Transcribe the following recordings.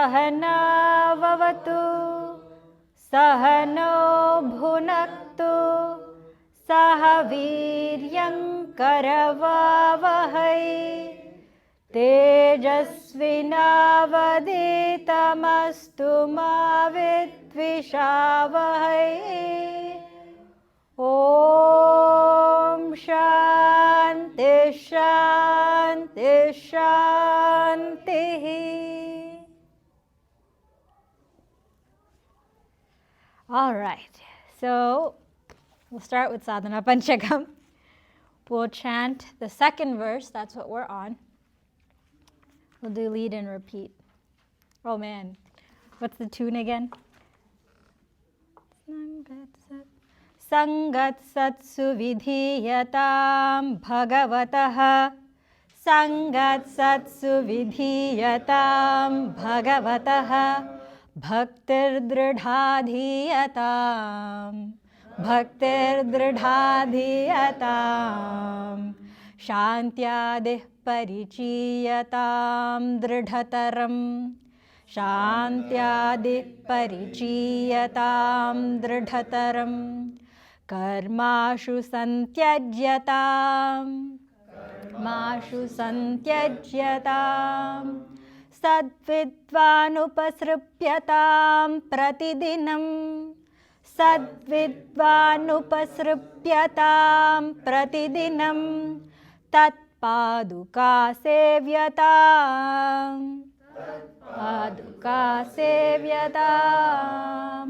Sahana vavatu, Sahano bhunaktu, Sahaviryam karavavahai, Tejasvinavaditamastu ma vidvishavahai. Om Shanti Shanti Shanti. All right, so we'll start with Sadhana Panchakam. We'll chant the second verse, that's what we're on. We'll do lead and repeat. Oh man, what's the tune again? Sangat satsu vidhiyatam bhagavataha. Sangat satsu vidhiyatam bhagavataha. Bhaktir dridhadhiyatam. Bhaktir dridhadhiyatam. Shantyadih parichiyatam dridhataram. Shantyadih parichiyatam dridhataram. Karmashu santyajyatam. Karmashu santyajyatam. Sadvidvanupasripyatam pratidinam. Sadvidvanupasripyatam pratidinam. Tatpaduka sevyatam. Paduka sevyatam.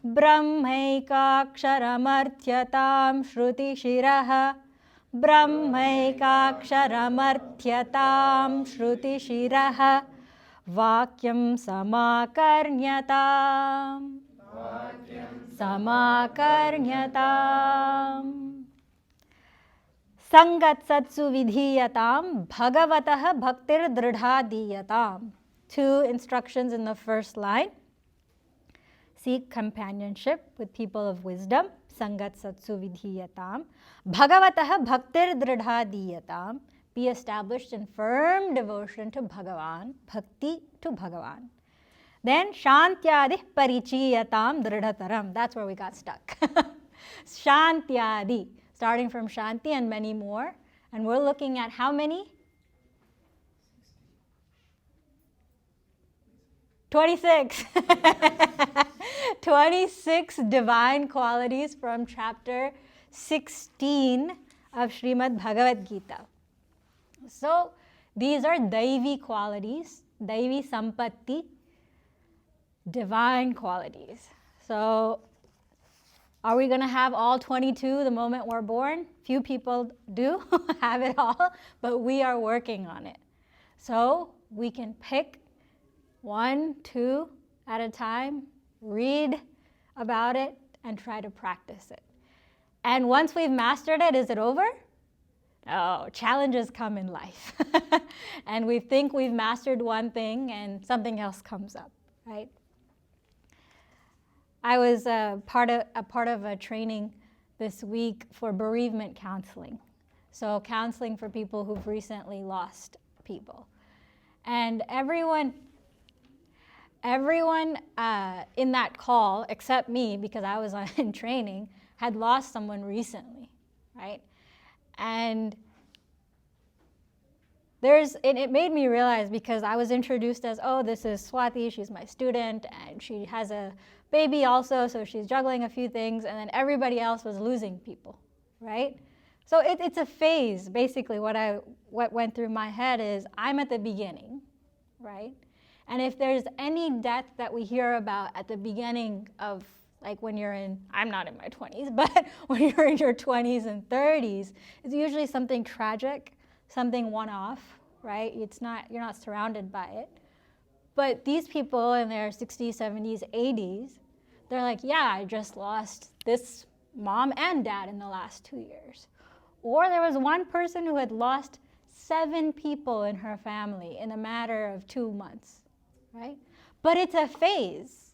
Brahmaikaksaramarthyatam shruti shiraha. Brahmaikaksaramarthyatam shruti shiraha. Vakyam samakarnyatam. Samakarnyatam. Sangat satsu vidhiyatam bhagavatah bhaktir dridhadiyatam. Two instructions in the first line. Seek companionship with people of wisdom. Sangat satsu vidhiyatam. Bhagavatah bhaktir dridhadiyatam. Be established in firm devotion to Bhagavan. Bhakti to Bhagavan. Then Shantyadih parichiyatam dridhataram. That's where we got stuck. Shantyadi. Starting from Shanti and many more. And we're looking at how many? 26. 26 divine qualities from chapter 16 of Srimad Bhagavad Gita. So these are Daivi qualities, Daivi Sampatti, divine qualities. So are we going to have all 22 the moment we're born? Few people do have it all, but we are working on it. So we can pick 1, 2 at a time, read about it, and try to practice it. And once we've mastered it, is it over? Oh, challenges come in life. And we think we've mastered one thing and something else comes up, right? I was a part of a training this week for bereavement counseling. So counseling for people who've recently lost people. And everyone in that call, except me, because I was in training, had lost someone recently, right? And it made me realize, because I was introduced as, oh, this is Swati, she's my student, and she has a baby also, so she's juggling a few things, and then everybody else was losing people, right? So it's a phase. Basically, what went through my head is, I'm at the beginning, right? And if there's any death that we hear about at the beginning of, like when you're in, I'm not in my 20s, but when you're in your 20s and 30s, it's usually something tragic, something one-off, right? You're not surrounded by it. But these people in their 60s, 70s, 80s, they're like, yeah, I just lost this mom and dad in the last 2 years. Or there was one person who had lost 7 people in her family in a matter of 2 months, right? But it's a phase.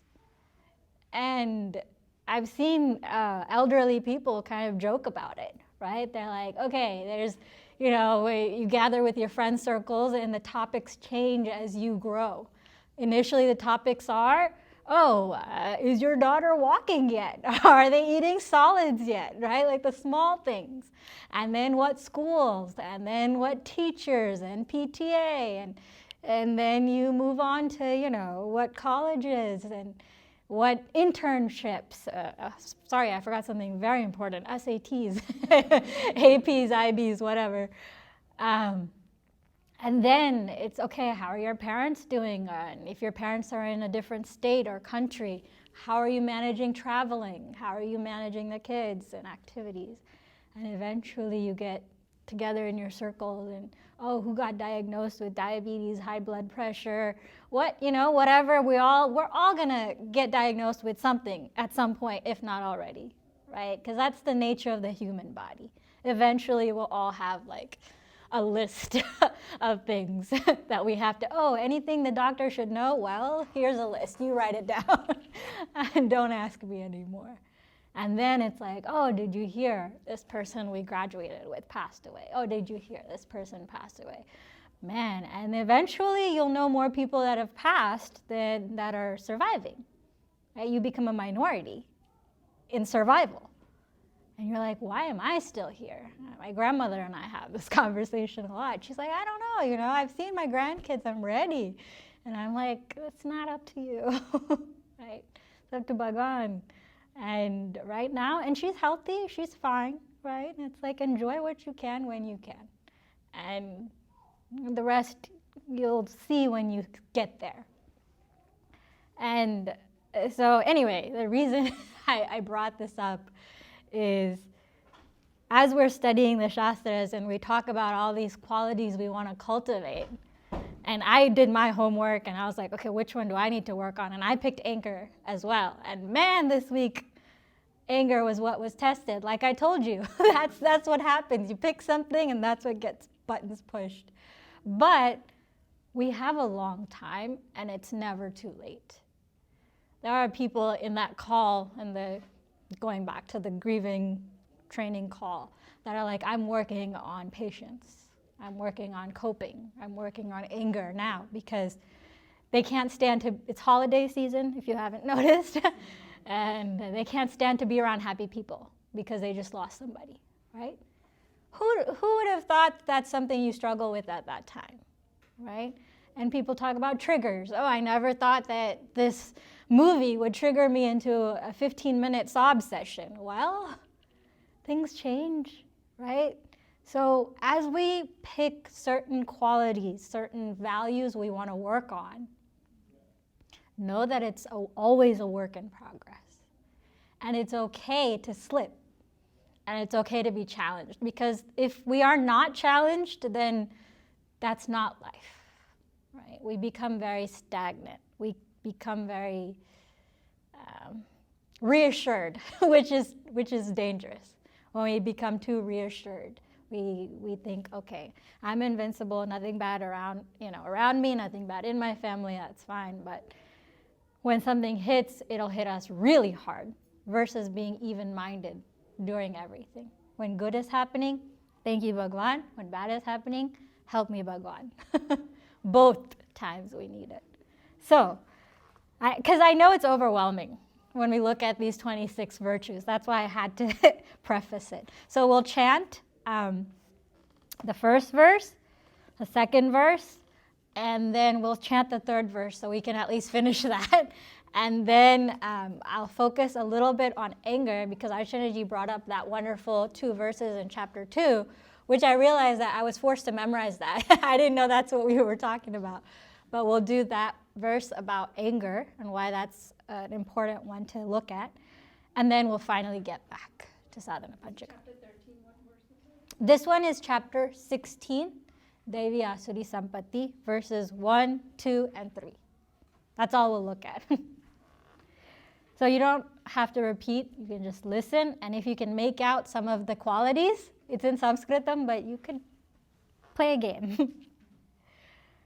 And I've seen elderly people kind of joke about it, right? They're like, okay, there's, you gather with your friend circles and the topics change as you grow. Initially, the topics are, is your daughter walking yet? Are they eating solids yet, right? Like the small things. And then what schools, and then what teachers, and PTA, and then you move on to, what colleges, and what internships. Sorry, I forgot something very important. SATs, APs, IBs, whatever. And then it's, okay, how are your parents doing? And if your parents are in a different state or country, how are you managing traveling? How are you managing the kids and activities? And eventually you get together in your circles and, who got diagnosed with diabetes, high blood pressure, whatever. We're all gonna get diagnosed with something at some point, if not already, right? Because that's the nature of the human body. Eventually we'll all have like a list of things that we have to, anything the doctor should know, well, here's a list, you write it down and don't ask me anymore. And then it's like, did you hear this person we graduated with passed away? Did you hear this person passed away? Man, and eventually you'll know more people that have passed than that are surviving, right? You become a minority in survival. And you're like, why am I still here? My grandmother and I have this conversation a lot. She's like, I don't know, I've seen my grandkids, I'm ready. And I'm like, it's not up to you, right? It's up to Bhagwan. And right now, and she's healthy, she's fine, right? And it's like, enjoy what you can when you can. And the rest you'll see when you get there. And so anyway, the reason I brought this up is as we're studying the Shastras and we talk about all these qualities we want to cultivate, and I did my homework and I was like, okay, which one do I need to work on? And I picked anger as well. And man, this week, anger was what was tested. Like I told you, that's what happens. You pick something and that's what gets buttons pushed. But we have a long time and it's never too late. There are people in that call, and going back to the grieving training call, that are like, I'm working on patience. I'm working on coping. I'm working on anger now because they can't stand to, it's holiday season, if you haven't noticed, and they can't stand to be around happy people because they just lost somebody, right? Who would have thought that's something you struggle with at that time, right? And people talk about triggers. I never thought that this movie would trigger me into a 15-minute sob session. Well, things change, right? So as we pick certain qualities, certain values we want to work on, know that it's always a work in progress. And it's okay to slip. And it's okay to be challenged. Because if we are not challenged, then that's not life, right? We become very stagnant. We become very reassured, which is dangerous. When we become too reassured, we think, okay, I'm invincible, nothing bad around me, nothing bad in my family, that's fine. But when something hits, it'll hit us really hard versus being even-minded during everything. When good is happening, thank you, Bhagwan. When bad is happening, help me, Bhagwan. Both times we need it. So, because I know it's overwhelming when we look at these 26 virtues. That's why I had to preface it. So we'll chant the first verse, the second verse, and then we'll chant the third verse so we can at least finish that. And then I'll focus a little bit on anger because Aishanaji brought up that wonderful 2 verses in chapter 2, which I realized that I was forced to memorize that. I didn't know that's what we were talking about. But we'll do that verse about anger and why that's an important one to look at. And then we'll finally get back to Sadhana Panchakam. Chapter 13, what verse is it? This one is chapter 16, Devi Asuri Sampatti, verses 1, 2, and 3. That's all we'll look at. So you don't have to repeat, you can just listen, and if you can make out some of the qualities, it's in Sanskritam, but you could play a game.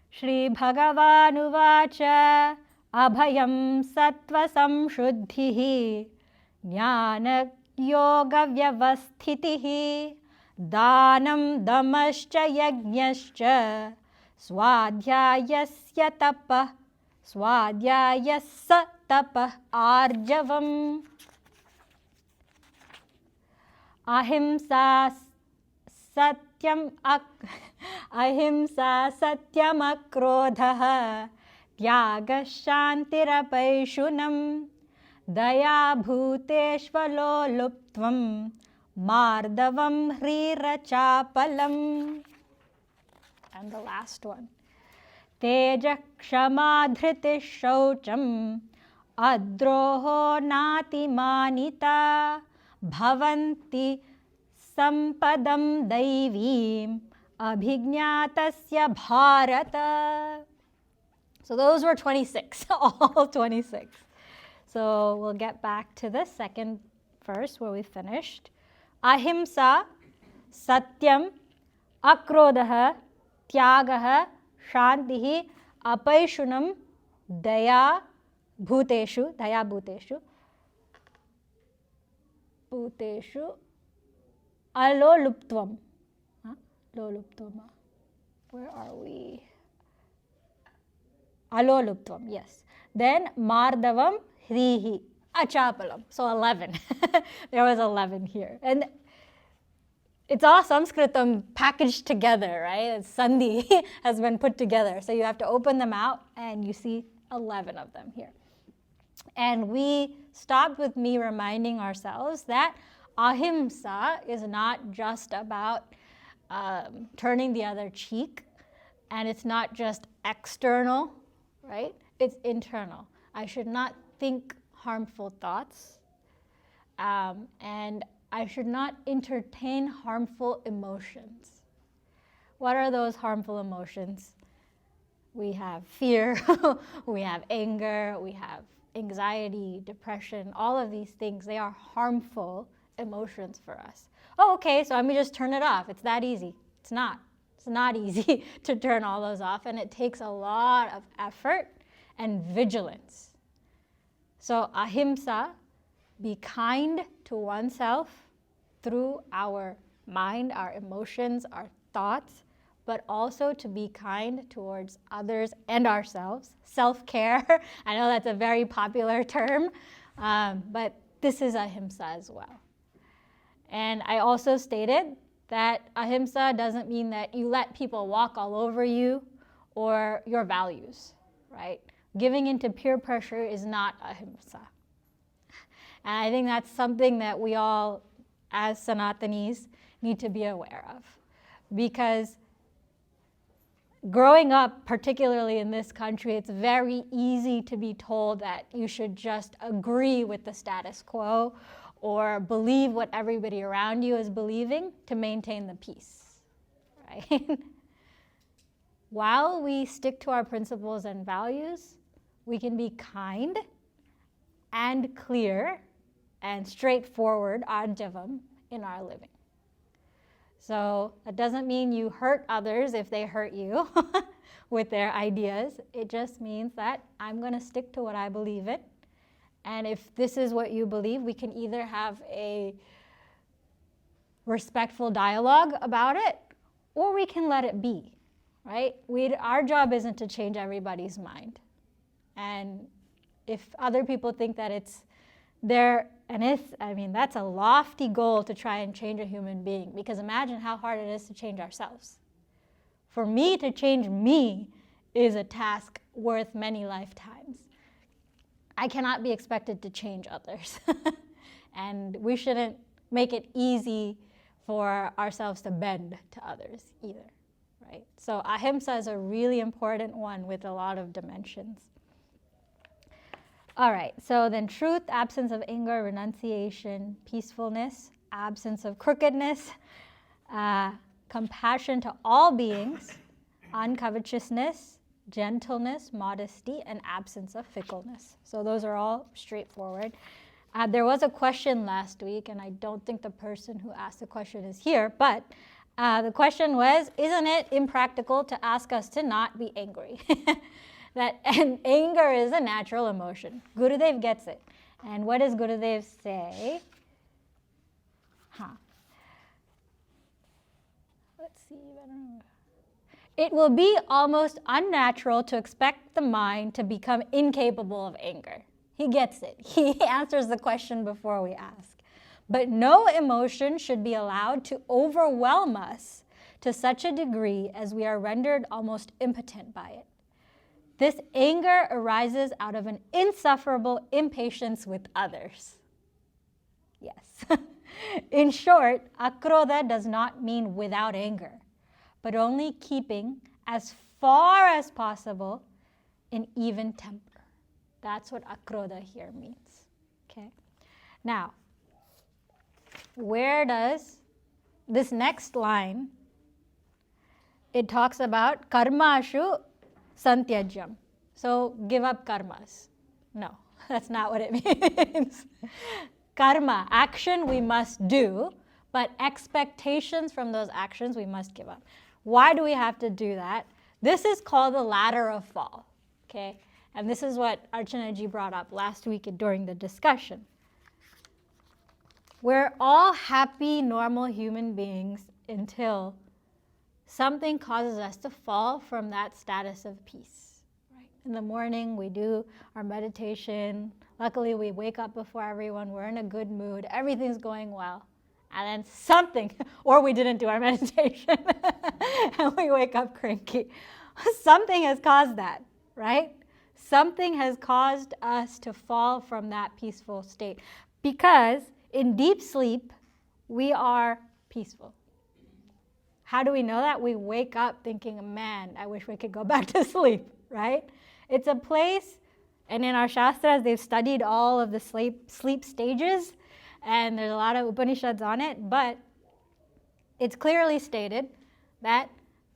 Shri Bhagavanuvacha Abhayam Sattva Samshuddhihi Jnana Yoga Vyavasthitihi Dhanam Damascha Yajñascha Swadhyayasya Tapa Swadhyaya satapah arjavam. Ahimsa satyam akrodha tyaga shantirapaishunam daya bhuteshvalo luptvam mardavam hrirachapalam. And the last one. Teja kshama dhriti shaucham adroho nati manita bhavanti sampadam daivim abhignatasya bharata. So those were 26, all 26. So we'll get back to the second verse where we finished. Ahimsa, satyam, akrodha, tyagaha, shantihi, apaishunam, daya bhuteshu, aloluptvam. Loluptvam. Where are we? Aloluptvam, yes. Then mardavam hrihi, achapalam. So 11. There was 11 here. And it's all Sanskritam packaged together, right? Sandhi has been put together. So you have to open them out and you see 11 of them here. And we stopped with me reminding ourselves that ahimsa is not just about turning the other cheek, and it's not just external, right? It's internal. I should not think harmful thoughts, and I should not entertain harmful emotions. What are those harmful emotions? We have fear, we have anger, we have anxiety, depression, all of these things, they are harmful emotions for us. Oh, okay, so let me just turn it off. It's that easy. It's not. It's not easy to turn all those off, and it takes a lot of effort and vigilance. So ahimsa, be kind to oneself through our mind, our emotions, our thoughts, but also to be kind towards others and ourselves. Self-care, I know that's a very popular term, but this is ahimsa as well. And I also stated that ahimsa doesn't mean that you let people walk all over you or your values, right? Giving into peer pressure is not ahimsa. And I think that's something that we all, as Sanatanis, need to be aware of. Because growing up, particularly in this country, it's very easy to be told that you should just agree with the status quo or believe what everybody around you is believing to maintain the peace, right? While we stick to our principles and values, we can be kind and clear and straightforward, arjavam, in our living. So that doesn't mean you hurt others if they hurt you with their ideas. It just means that I'm going to stick to what I believe in. And if this is what you believe, we can either have a respectful dialogue about it, or we can let it be, right? Our job isn't to change everybody's mind. And if other people think that it's there, that's a lofty goal to try and change a human being, because imagine how hard it is to change ourselves. For me to change me is a task worth many lifetimes. I cannot be expected to change others. And we shouldn't make it easy for ourselves to bend to others either, right? So ahimsa is a really important one with a lot of dimensions. All right, so then truth, absence of anger, renunciation, peacefulness, absence of crookedness, compassion to all beings, uncovetousness, gentleness, modesty, and absence of fickleness. So those are all straightforward. There was a question last week, and I don't think the person who asked the question is here, but the question was, isn't it impractical to ask us to not be angry? And anger is a natural emotion. Gurudev gets it. And what does Gurudev say? Let's see. I don't know. it will be almost unnatural to expect the mind to become incapable of anger. He gets it. He answers the question before we ask. But no emotion should be allowed to overwhelm us to such a degree as we are rendered almost impotent by it. This anger arises out of an insufferable impatience with others. Yes. In short, akrodha does not mean without anger, but only keeping as far as possible an even temper. That's what akrodha here means. Okay. Now, where does this next line, it talks about karmashu santyajyam. So give up karmas. No, that's not what it means. Karma, action we must do, but expectations from those actions we must give up. Why do we have to do that? This is called the ladder of fall. Okay? And this is what Archanaji brought up last week during the discussion. We're all happy, normal human beings until something causes us to fall from that status of peace. Right? In the morning, we do our meditation. Luckily, we wake up before everyone. We're in a good mood. Everything's going well. And then something, or we didn't do our meditation, and we wake up cranky. Something has caused that, right? Something has caused us to fall from that peaceful state. Because in deep sleep, we are peaceful. How do we know that? We wake up thinking, man, I wish we could go back to sleep, right? It's a place, and in our Shastras, they've studied all of the sleep stages, and there's a lot of Upanishads on it, but it's clearly stated that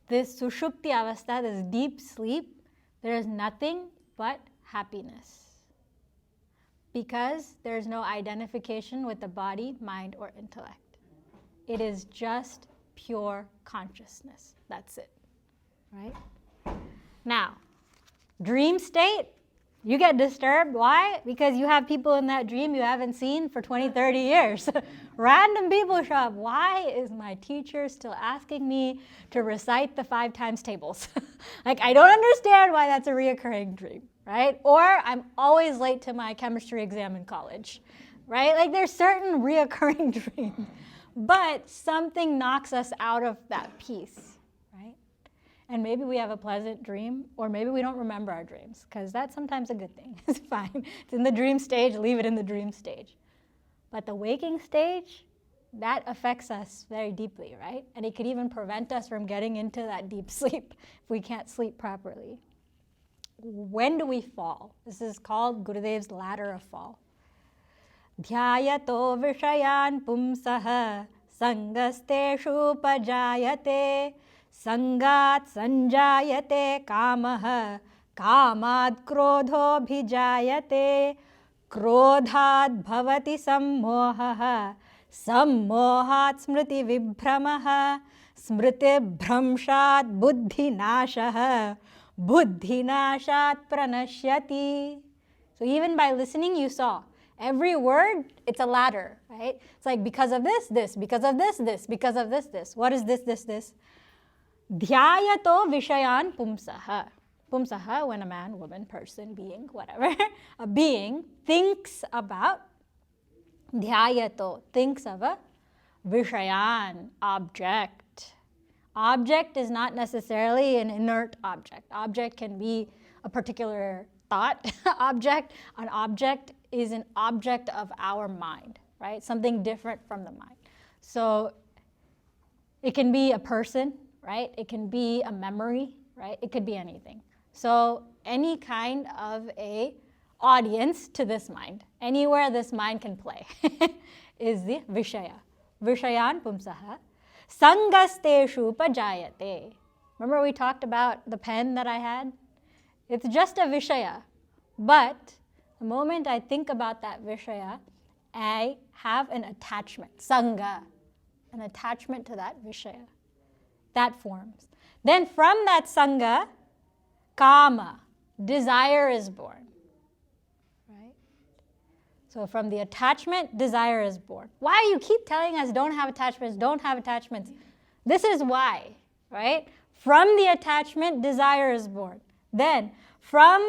this sushupti avastha, this deep sleep, there is nothing but happiness. Because there's no identification with the body, mind, or intellect. It is just pure consciousness. That's it, right? Now, dream state, you get disturbed. Why? Because you have people in that dream you haven't seen for 20, 30 years. Random people show up. Why is my teacher still asking me to recite the 5 times tables? Like, I don't understand why that's a reoccurring dream, right? Or I'm always late to my chemistry exam in college, right? Like, there's certain reoccurring dreams. But something knocks us out of that peace, right? And maybe we have a pleasant dream, or maybe we don't remember our dreams, because that's sometimes a good thing. It's fine. It's in the dream stage, leave it in the dream stage. But the waking stage, that affects us very deeply, right? And it could even prevent us from getting into that deep sleep if we can't sleep properly. When do we fall? This is called Gurudev's ladder of fall. Dhyayato vishayan pumsah sangasteshu pajayate sangat sanjayate kamah kamad krodho bhijayate krodhat bhavati sammohah sammohat smriti vibhramah smriti bhramshat buddhi nashah buddhi nashat pranashyati. So even by listening, you saw every word, it's a ladder, right? It's like because of this, this, because of this, this, because of this, this. What is this, this, this? Dhyayato vishayan pumsaha. Pumsaha, when a man, woman, person, being, whatever, a being thinks about, dhyayato, thinks of a vishayan, object. Object is not necessarily an inert object. Object can be a particular thought object. An object is an object of our mind, right? Something different from the mind. So it can be a person, right? It can be a memory, right? It could be anything. So any kind of a audience to this mind, anywhere this mind can play, is the vishaya. Vishayan pumsaha. Sangasteshu pajayate. Remember we talked about the pen that I had? It's just a vishaya. But the moment I think about that vishaya, I have an attachment, sangha, an attachment to that vishaya. That forms. Then from that sangha, kama, desire is born. Right? So from the attachment, desire is born. Why you keep telling us don't have attachments, don't have attachments? This is why, right? From the attachment, desire is born. Then, from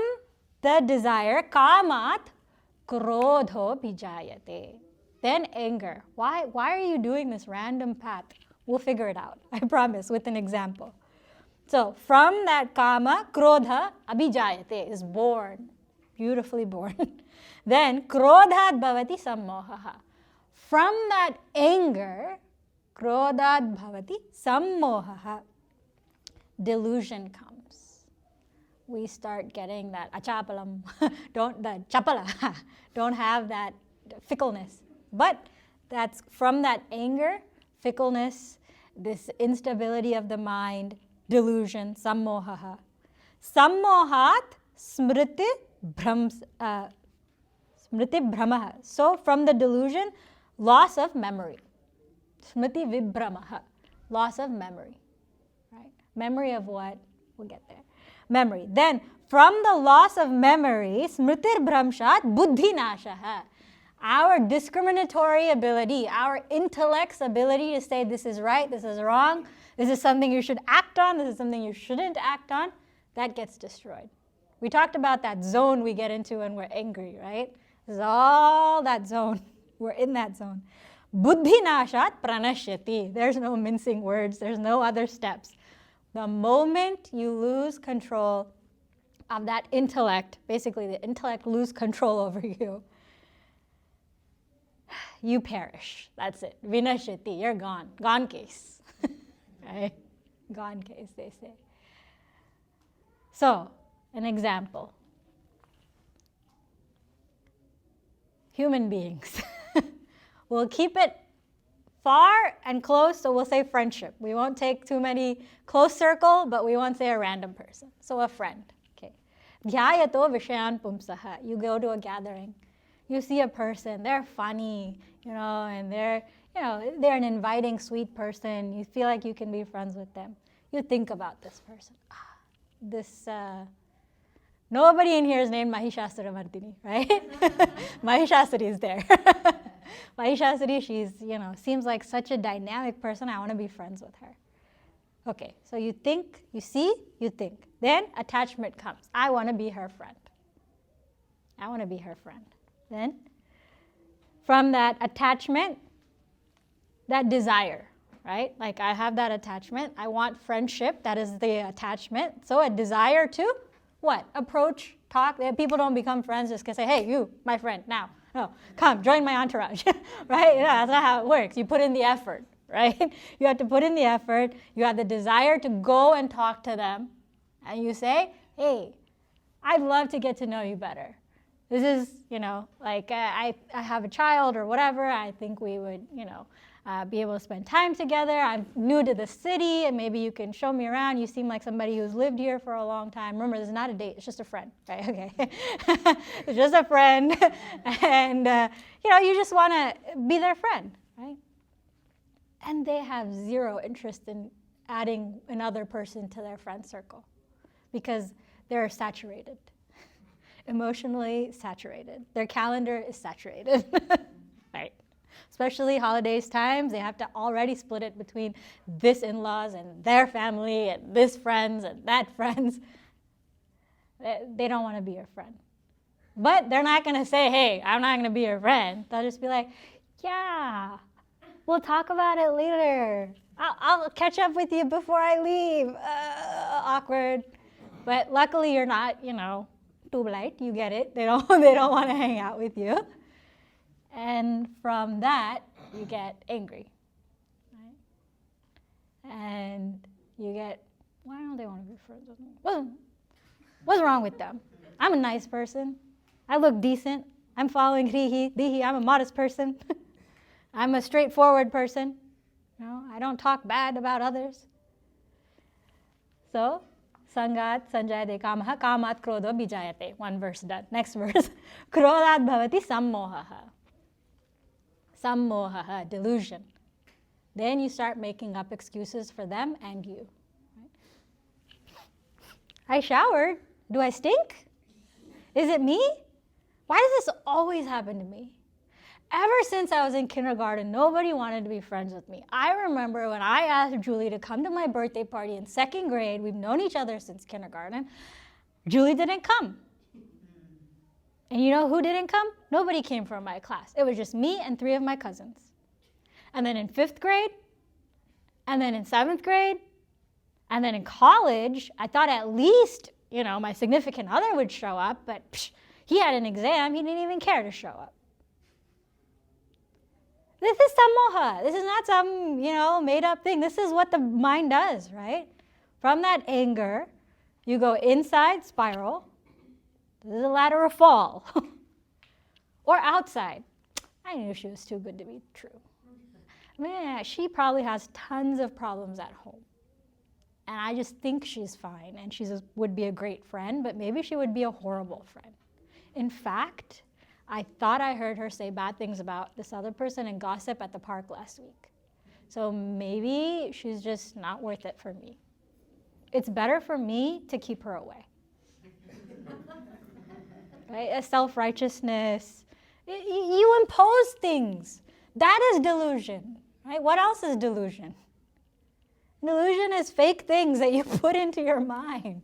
the desire, kamat krodho bijayate. Then anger. Why are you doing this random path? We'll figure it out, I promise, with an example. So, from that kama, krodha abhijayate is born, beautifully born. Then, krodhat bhavati sammohaha. From that anger, krodhat bhavati sammohaha, delusion comes. We start getting that achapalam, that chapala, don't have that fickleness. But that's from that anger, fickleness, this instability of the mind, delusion, sammohaha. Sammohat smriti brahmaha. So from the delusion, loss of memory. Smriti vibhramaha, loss of memory. Right? Memory of what? We'll get there. Memory. Then from the loss of memory, smritir bhramshat buddhi nashaha. Our discriminatory ability, our intellect's ability to say this is right, this is wrong, this is something you should act on, this is something you shouldn't act on, that gets destroyed. We talked about that zone we get into when we're angry, right? This is all that zone. We're in that zone. Buddhi nashat pranashyati. There's no mincing words. There's no other steps. The moment you lose control of that intellect, basically the intellect lose control over you, you perish. That's it. Vinashyati, you're gone. Gone case. Right? Gone case, they say. So, an example. Human beings. We'll keep it far and close, so we'll say friendship. We won't take too many close circle, but we won't say a random person. So a friend. Okay. Dhyayato vishayan pumsaha. You go to a gathering. You see a person, they're funny, and they're an inviting, sweet person. You feel like you can be friends with them. You think about this person. Nobody in here is named Mahishasura Mardini, right? Mahishasuri is there. Mahishasuri, she's, seems like such a dynamic person. I want to be friends with her. Okay, so you think, you see, you think. Then attachment comes. I want to be her friend. I want to be her friend. Then, from that attachment, that desire, right? Like I have that attachment. I want friendship. That is the attachment. So a desire to what? Approach, talk. People don't become friends just because say, hey, you, my friend, now. No, come, join my entourage, right? Yeah, that's not how it works. You put in the effort, right? You have to put in the effort. You have the desire to go and talk to them. And you say, hey, I'd love to get to know you better. This is, like I have a child or whatever. I think we would, be able to spend time together. I'm new to the city, and maybe you can show me around. You seem like somebody who's lived here for a long time. Remember, this is not a date. It's just a friend, right? Okay. It's just a friend. And, you just want to be their friend, right? And they have zero interest in adding another person to their friend circle because they're saturated. Emotionally saturated. Their calendar is saturated, right? Especially holidays times, they have to already split it between this in-laws and their family and this friends and that friends. They don't want to be your friend. But they're not going to say, hey, I'm not going to be your friend. They'll just be like, yeah, we'll talk about it later. I'll catch up with you before I leave. Awkward. But luckily you're not, too polite. You get it. They don't want to hang out with you. And from that, you get angry, right? And you get, why don't they want to be friends with me? What's wrong with them? I'm a nice person. I look decent. I'm following Dihi. I'm a modest person. I'm a straightforward person. I don't talk bad about others. So, Sangat sanjayate kamaha kamat krodho bijayate. One verse done. Next verse. Krodhat bhavati sammohaha. Sammohaha, delusion. Then you start making up excuses for them and you. Right? I showered. Do I stink? Is it me? Why does this always happen to me? Ever since I was in kindergarten, nobody wanted to be friends with me. I remember when I asked Julie to come to my birthday party in 2nd grade. We've known each other since kindergarten. Julie didn't come. And you know who didn't come? Nobody came from my class. It was just me and 3 of my cousins. And then in 5th grade, and then in 7th grade, and then in college, I thought at least, my significant other would show up, but he had an exam. He didn't even care to show up. This is sammoha. This is not some, made up thing. This is what the mind does, right? From that anger, you go inside, spiral. This is a ladder of fall. Or outside. I knew she was too good to be true. Man, she probably has tons of problems at home. And I just think she's fine and would be a great friend, but maybe she would be a horrible friend. In fact, I thought I heard her say bad things about this other person and gossip at the park last week. So maybe she's just not worth it for me. It's better for me to keep her away. Right? A self-righteousness. You impose things. That is delusion. Right? What else is delusion? Delusion is fake things that you put into your mind.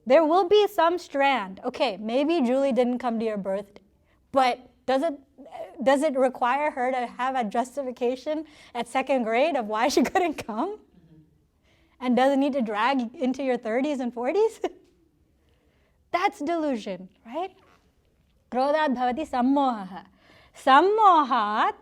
There will be some strand. Okay, maybe Julie didn't come to your birthday, but does it require her to have a justification at 2nd grade of why she couldn't come? And does it need to drag into your 30s and 40s? That's delusion, right? Krodhat bhavati sammohaha. Sammohat,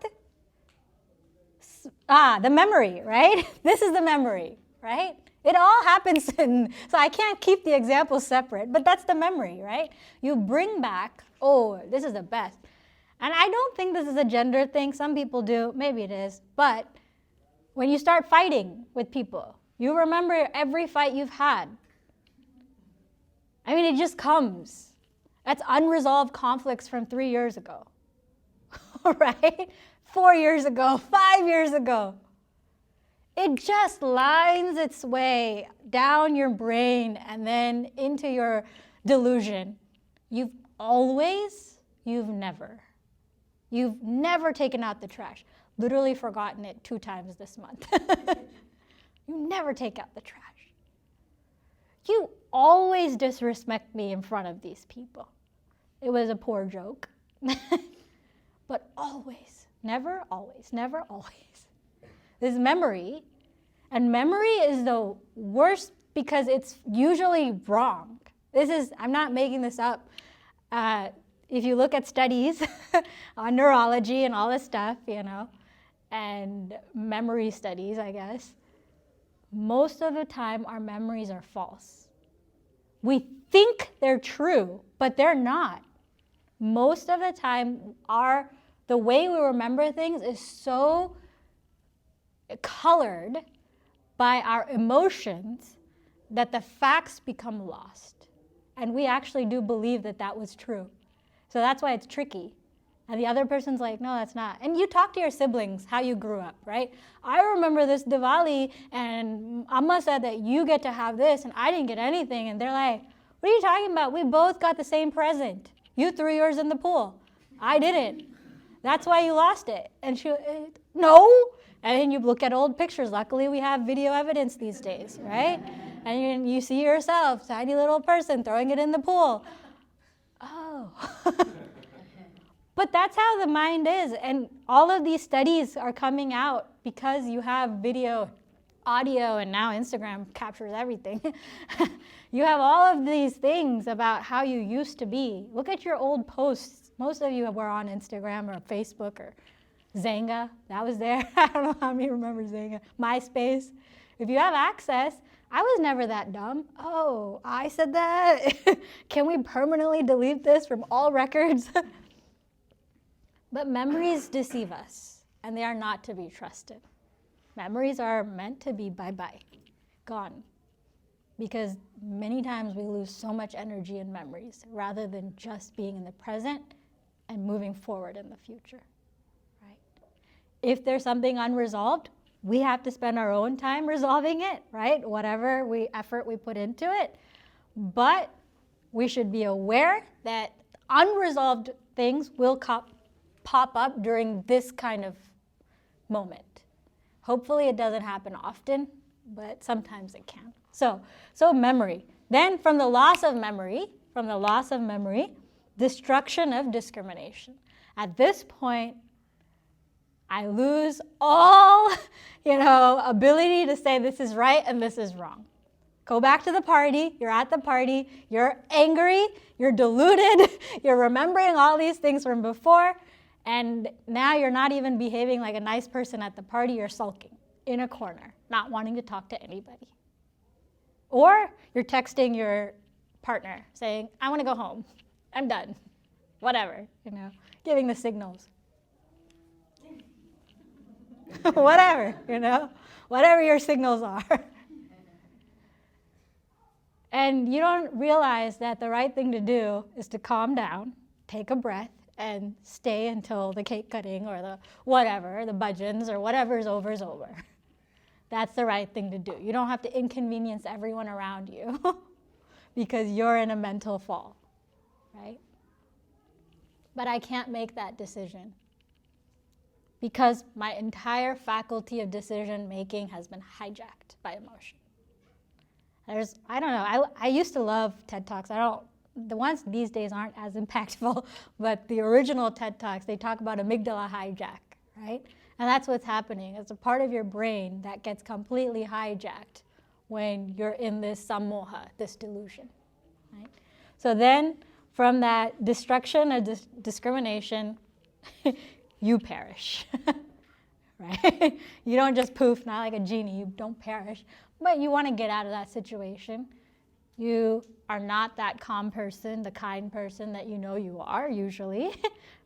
the memory, right? This is the memory, right? It all happens so I can't keep the examples separate, but that's the memory, right? You bring back, this is the best. And I don't think this is a gender thing. Some people do, maybe it is. But when you start fighting with people, you remember every fight you've had. I mean, it just comes. That's unresolved conflicts from 3 years ago, right? 4 years ago, 5 years ago. It just lines its way down your brain and then into your delusion. You've never taken out the trash. Literally forgotten it 2 times this month. You never take out the trash. You always disrespect me in front of these people. It was a poor joke. But always, never always, never always. This memory, and memory is the worst because it's usually wrong. I'm not making this up. If you look at studies on neurology and all this stuff, and memory studies, I guess, most of the time our memories are false. We think they're true, but they're not. Most of the time, the way we remember things is so colored by our emotions that the facts become lost. And we actually do believe that was true. So that's why it's tricky. And the other person's like, no, that's not. And you talk to your siblings how you grew up, right? I remember this Diwali, and Amma said that you get to have this, and I didn't get anything. And they're like, what are you talking about? We both got the same present. You threw yours in the pool. I didn't. That's why you lost it. And no. And then you look at old pictures. Luckily, we have video evidence these days, right? And you see yourself, tiny little person, throwing it in the pool. Oh. But that's how the mind is. And all of these studies are coming out because you have video, audio, and now Instagram captures everything. You have all of these things about how you used to be. Look at your old posts. Most of you were on Instagram or Facebook or Zanga. That was there. I don't know how many remember Zanga. MySpace. If you have access, I was never that dumb. Oh, I said that? Can we permanently delete this from all records? But memories deceive us, and they are not to be trusted. Memories are meant to be bye-bye, gone. Because many times we lose so much energy in memories rather than just being in the present and moving forward in the future, right? If there's something unresolved, we have to spend our own time resolving it, right? Whatever effort we put into it. But we should be aware that unresolved things will pop up during this kind of moment. Hopefully it doesn't happen often, but sometimes it can. So memory. Then from the loss of memory, destruction of discrimination. At this point, I lose all, ability to say this is right and this is wrong. Go back to the party, you're at the party, you're angry, you're deluded, you're remembering all these things from before, and now you're not even behaving like a nice person at the party, you're sulking in a corner, not wanting to talk to anybody. Or you're texting your partner saying, I want to go home, I'm done, whatever, giving the signals. Whatever, whatever your signals are. And you don't realize that the right thing to do is to calm down, take a breath, and stay until the cake cutting or the whatever, the bhajans or whatever's over is over. That's the right thing to do. You don't have to inconvenience everyone around you because you're in a mental fall, right? But I can't make that decision because my entire faculty of decision making has been hijacked by emotion. I used to love TED Talks. The ones these days aren't as impactful, but the original TED Talks, they talk about amygdala hijack, right? And that's what's happening. It's a part of your brain that gets completely hijacked when you're in this sammoha, this delusion, right? So then from that destruction of discrimination, you perish, right? You don't just poof, not like a genie, you don't perish. But you want to get out of that situation. You are not that calm person, the kind person that you know you are usually,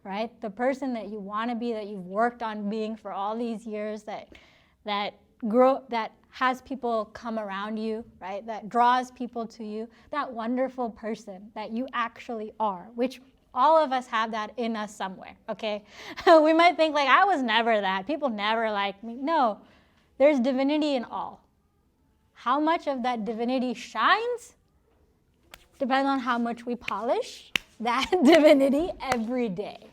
right? The person that you want to be, that you've worked on being for all these years, that has people come around you, right? That draws people to you, that wonderful person that you actually are, which all of us have that in us somewhere, okay? We might think like, I was never that. People never liked me. No, there's divinity in all. How much of that divinity shines depends on how much we polish that divinity every day,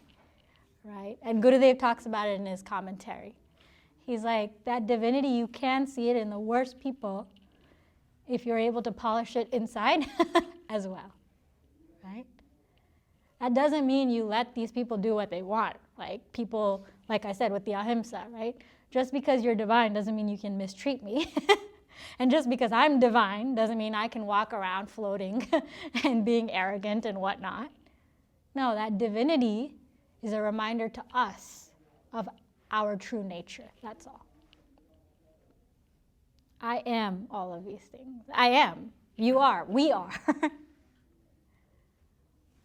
right? And Gurudev talks about it in his commentary. He's like, that divinity, you can see it in the worst people if you're able to polish it inside as well, right? That doesn't mean you let these people do what they want. Like people, like I said, with the ahimsa, right? Just because you're divine doesn't mean you can mistreat me. And just because I'm divine doesn't mean I can walk around floating and being arrogant and whatnot. No, that divinity is a reminder to us of our true nature. That's all. I am all of these things. I am. You are. We are.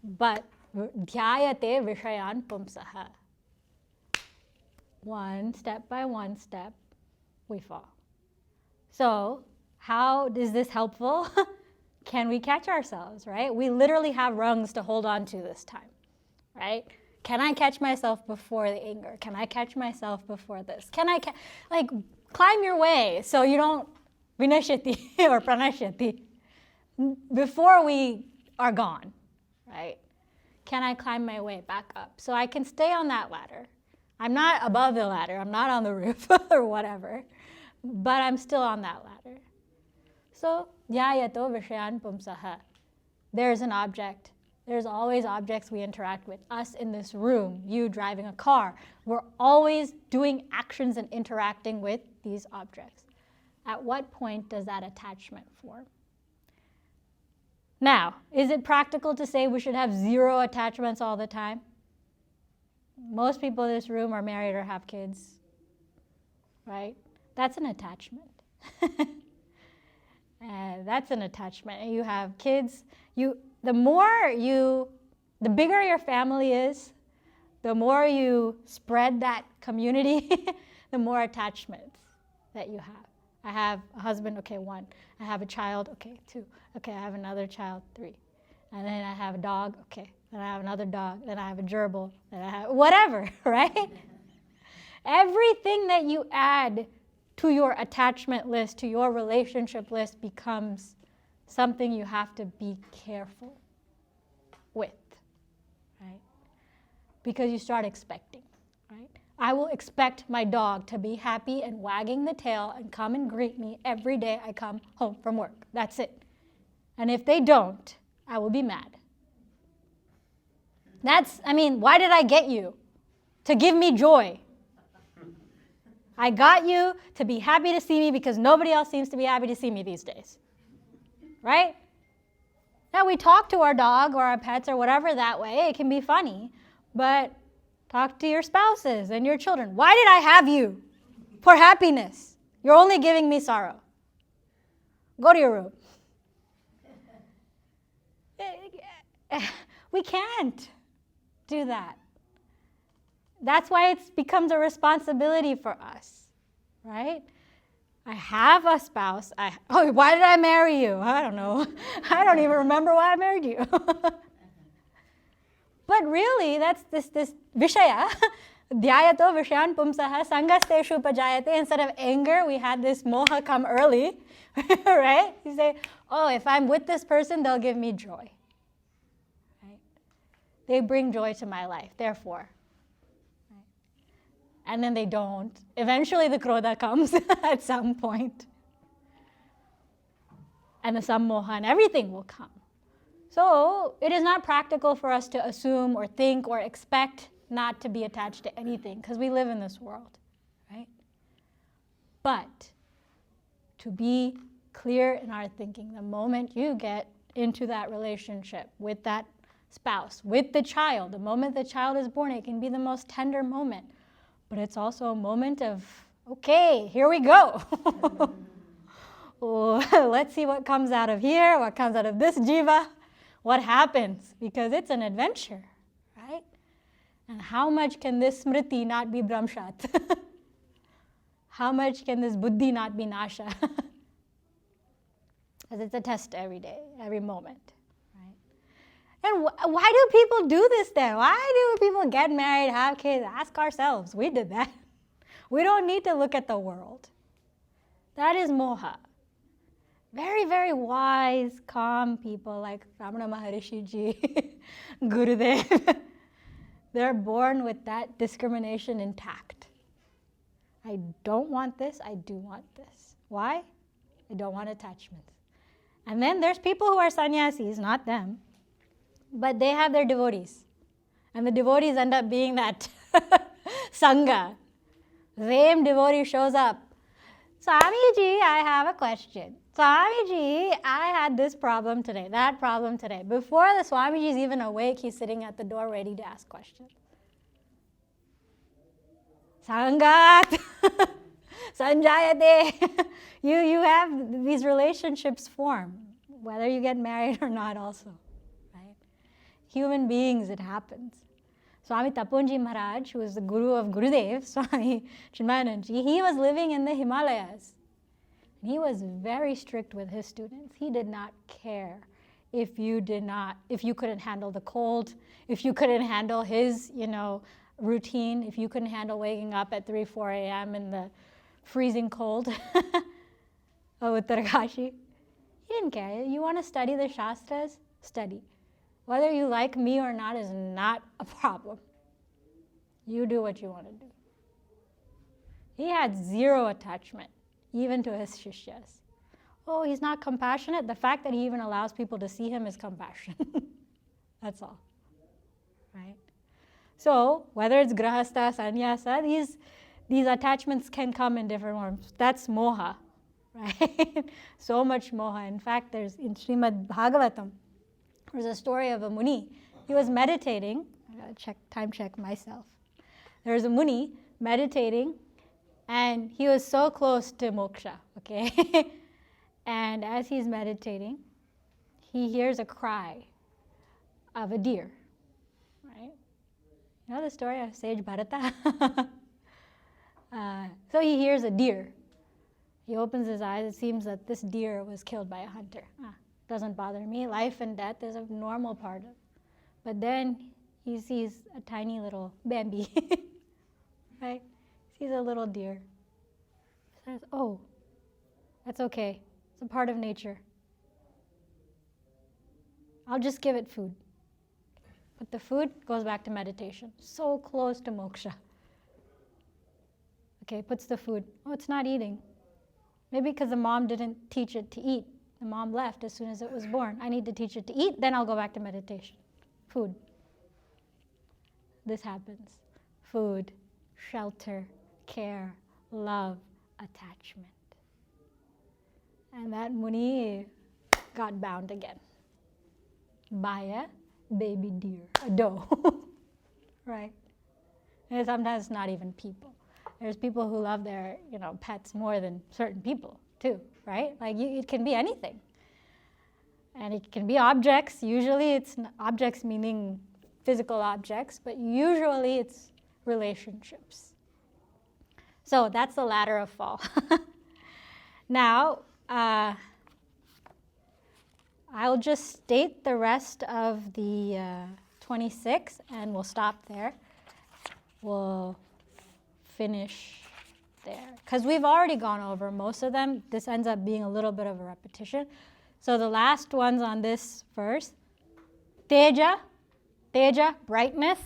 But dhyayate vishayan pumsaha. One step by one step, we fall. So how is this helpful? Can we catch ourselves, right? We literally have rungs to hold on to this time, right? Can I catch myself before the anger? Can I catch myself before this? Can I, climb your way so you don't vinashyati or pranashyati before we are gone, right? Can I climb my way back up so I can stay on that ladder? I'm not above the ladder. I'm not on the roof or whatever. But I'm still on that ladder. So, dhyayato vishayan pumsaha. There's an object. There's always objects we interact with. Us in this room, you driving a car. We're always doing actions and interacting with these objects. At what point does that attachment form? Now, is it practical to say we should have zero attachments all the time? Most people in this room are married or have kids, right? That's an attachment. That's an attachment. You have kids. The bigger your family is, the more you spread that community, the more attachments that you have. I have a husband, okay, 1. I have a child, okay, 2. Okay, I have another child, 3. And then I have a dog, okay. Then I have another dog. Then I have a gerbil. Then I have whatever, right? Everything that you add to your attachment list, to your relationship list, becomes something you have to be careful with, right? because you start expecting, right? I will expect my dog to be happy and wagging the tail and come and greet me every day I come home from work. That's it. And if they don't, I will be mad. Why did I get you? To give me joy. I got you to be happy to see me because nobody else seems to be happy to see me these days. Right? Now we talk to our dog or our pets or whatever that way. It can be funny. But talk to your spouses and your children. Why did I have you? For happiness. You're only giving me sorrow. Go to your room. We can't do that. That's why it becomes a responsibility for us, right? I have a spouse. Why did I marry you? I don't know. I don't even remember why I married you. But really, that's this vishaya. Dhyayato vishayan pumsaha sangasteshu upajayate. Instead of anger, we had this moha come early, right? You say, if I'm with this person, they'll give me joy. Right? They bring joy to my life, therefore. Right? And then they don't. Eventually the krodha comes at some point. And the sammoha and everything will come. So it is not practical for us to assume or think or expect not to be attached to anything because we live in this world, right? But to be clear in our thinking, the moment you get into that relationship with that spouse, with the child, the moment the child is born, it can be the most tender moment. But it's also a moment of, okay, here we go. Let's see what comes out of here, what comes out of this jiva. What happens? Because it's an adventure, right? And how much can this smriti not be brahmshat? How much can this buddhi not be nasha? Because it's a test every day, every moment, right? And why do people do this then? Why do people get married, have kids? Ask ourselves. We did that. We don't need to look at the world. That is moha. Very, very wise, calm people like Ramana Maharishi Ji, Gurudev. They're born with that discrimination intact. I don't want this, I do want this. Why? I don't want attachments. And then there's people who are sannyasis, not them, but they have their devotees. And the devotees end up being that sangha. Same devotee shows up. Swamiji, I have a question. Swamiji, I had this problem today, that problem today. Before the Swamiji is even awake, he's sitting at the door ready to ask questions. Sangat, Sanjayate. You have these relationships form, whether you get married or not also, right? Human beings, it happens. Swami Tapunji Maharaj, who was the guru of Gurudev, Swami Chinmayananji, he was living in the Himalayas. And he was very strict with his students. He did not care if you couldn't handle the cold, if you couldn't handle his, routine, if you couldn't handle waking up at 3, 4 a.m. in the freezing cold of Uttarakashi. He didn't care. You want to study the Shastras? Study. Whether you like me or not is not a problem. You do what you want to do. He had zero attachment, even to his shishyas. He's not compassionate. The fact that he even allows people to see him is compassion. That's all. Right? So, whether it's grahastha, sannyasa, these attachments can come in different forms. That's moha. Right? So much moha. In fact, there's in Srimad Bhagavatam, there's a story of a muni. He was meditating. I gotta time check myself. There's a muni meditating, and he was so close to moksha, okay? And as he's meditating, he hears a cry of a deer, right? You know the story of sage Bharata? So he hears a deer. He opens his eyes. It seems that this deer was killed by a hunter. Doesn't bother me. Life and death is a normal part of it. But then he sees a tiny little Bambi, right? Sees a little deer. Says, that's okay. It's a part of nature. I'll just give it food. But the food goes back to meditation. So close to moksha. Okay, puts the food. Oh, it's not eating. Maybe because the mom didn't teach it to eat. The mom left as soon as it was born. I need to teach it to eat, then I'll go back to meditation. Food. This happens. Food, shelter, care, love, attachment. And that Muni got bound again by a baby deer, a doe, right? And sometimes it's not even people. There's people who love their, pets more than certain people too, right? Like it can be anything. And it can be objects. Usually it's objects meaning physical objects, but usually it's relationships. So that's the ladder of fall. Now, I'll just state the rest of the 26 and we'll stop there. We'll finish there. Because we've already gone over most of them. This ends up being a little bit of a repetition. So the last ones on this verse, Teja, brightness,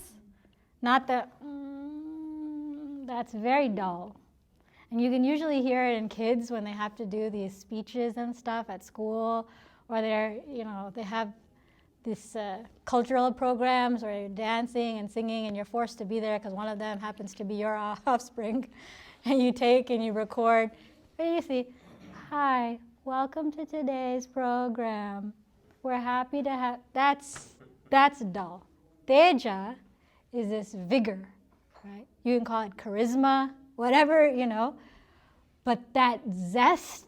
not the, that's very dull. And you can usually hear it in kids when they have to do these speeches and stuff at school, or they have these cultural programs where you're dancing and singing and you're forced to be there because one of them happens to be your offspring. And you take and you record. And you see, hi, welcome to today's program. We're happy to have, that's dull. Teja is this vigor, right? You can call it charisma, whatever, but that zest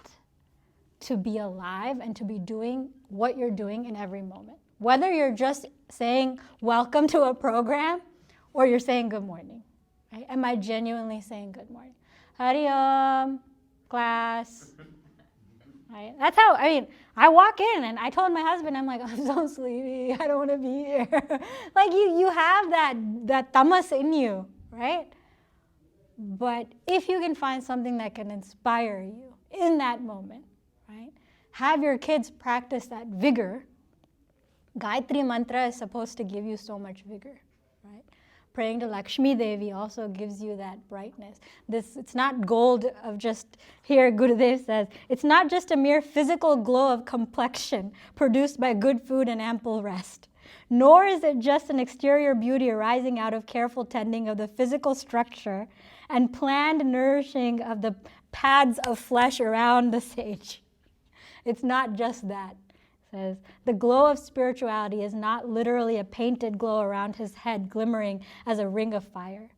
to be alive and to be doing what you're doing in every moment. Whether you're just saying welcome to a program or you're saying good morning, right? Am I genuinely saying good morning? Hari Om, class. Right? That's how, I walk in and I told my husband, I'm like, I'm so sleepy, I don't want to be here. Like you have that tamas in you, right? But if you can find something that can inspire you in that moment, right? Have your kids practice that vigor. Gayatri mantra is supposed to give you so much vigor, right? Praying to Lakshmi Devi also gives you that brightness. It's not gold of just, here Gurudev says, it's not just a mere physical glow of complexion produced by good food and ample rest. Nor is it just an exterior beauty arising out of careful tending of the physical structure and planned nourishing of the pads of flesh around the sage. It's not just that. Says, the glow of spirituality is not literally a painted glow around his head glimmering as a ring of fire.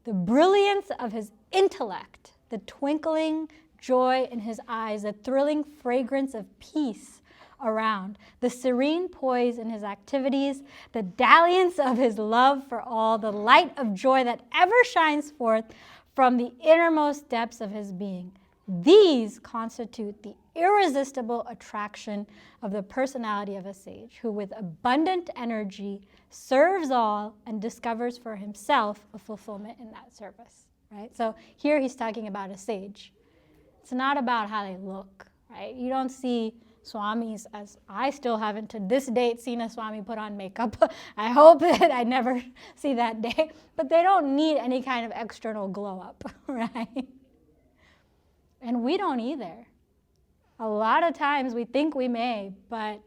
The brilliance of his intellect, the twinkling joy in his eyes, the thrilling fragrance of peace around, the serene poise in his activities, the dalliance of his love for all, the light of joy that ever shines forth from the innermost depths of his being. These constitute the irresistible attraction of the personality of a sage, who with abundant energy serves all and discovers for himself a fulfillment in that service, right? So here he's talking about a sage. It's not about how they look, right? You don't see swamis as, I still haven't to this date seen a swami put on makeup. I hope that I never see that day, but they don't need any kind of external glow up, right? And we don't either. A lot of times we think we may, but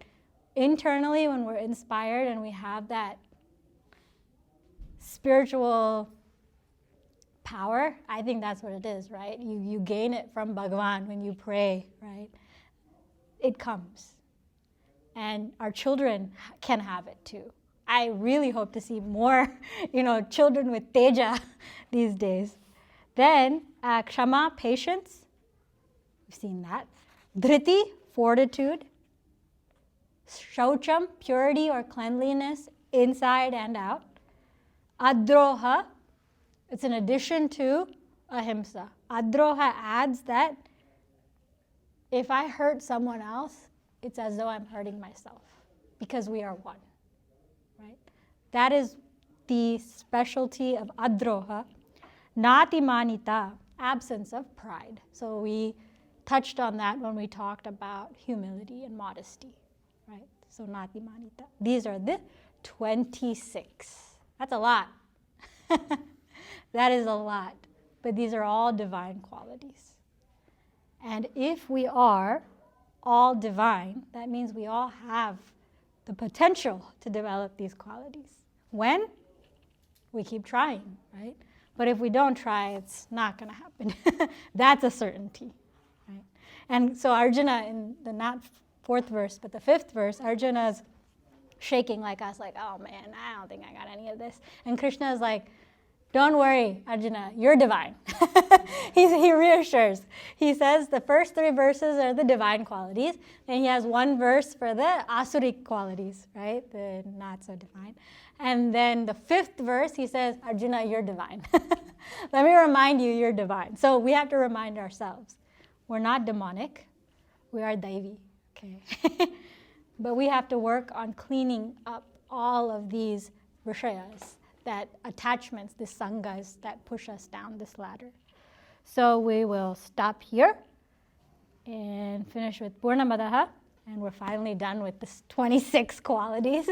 internally when we're inspired and we have that spiritual power, I think that's what it is, right? You gain it from Bhagavan when you pray, right? It comes. And our children can have it too. I really hope to see more, children with teja these days. Then, kshama, patience. We've seen that. Dhriti, fortitude. Shaucham, purity or cleanliness, inside and out. Adroha, it's an addition to ahimsa. Adroha adds that if I hurt someone else, it's as though I'm hurting myself, because we are one, right? That is the specialty of adroha. Natimanita, absence of pride. So we touched on that when we talked about humility and modesty, right? So natimanita. These are the 26. That's a lot. That is a lot. But these are all divine qualities. And if we are all divine, that means we all have the potential to develop these qualities. When? We keep trying, right? But if we don't try, it's not going to happen. That's a certainty, right? And so Arjuna, in the not fourth verse, but the fifth verse, Arjuna's shaking like us, like, oh man, I don't think I got any of this. And Krishna is like, don't worry, Arjuna, you're divine. He reassures. He says the first 3 verses are the divine qualities, and he has 1 verse for the asuric qualities, right? The not so divine. And then the 5th verse, he says, Arjuna, you're divine. Let me remind you, you're divine. So we have to remind ourselves, we're not demonic, we are Daivi, okay? But we have to work on cleaning up all of these vishayas, that attachments, the sangas that push us down this ladder. So we will stop here and finish with Purnamadaha, and we're finally done with this 26 qualities.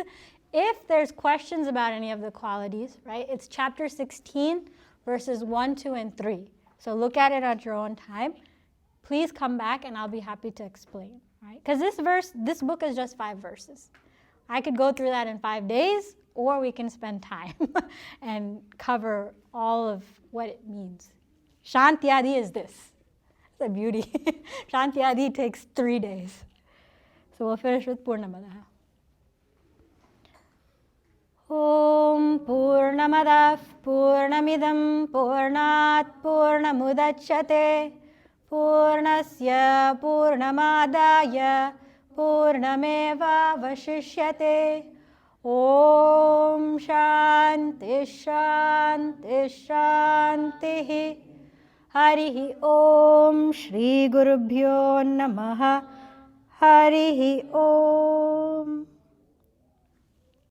If there's questions about any of the qualities, right, it's chapter 16, verses 1, 2, and 3. So look at it at your own time. Please come back and I'll be happy to explain, right? Because this book is just 5 verses. I could go through that in 5 days, or we can spend time and cover all of what it means. Shantyadi is this. It's a beauty. Shantyadi takes 3 days. So we'll finish with Purnamadaha. Om Purnamadav Purnamidam Purnat Purnamudachyate Purnasya Purnamadaya Purnameva Vashishyate. Om Shanti Shanti Shanti. Harihi Om Shri Gurubhyo Namaha. Harihi Om.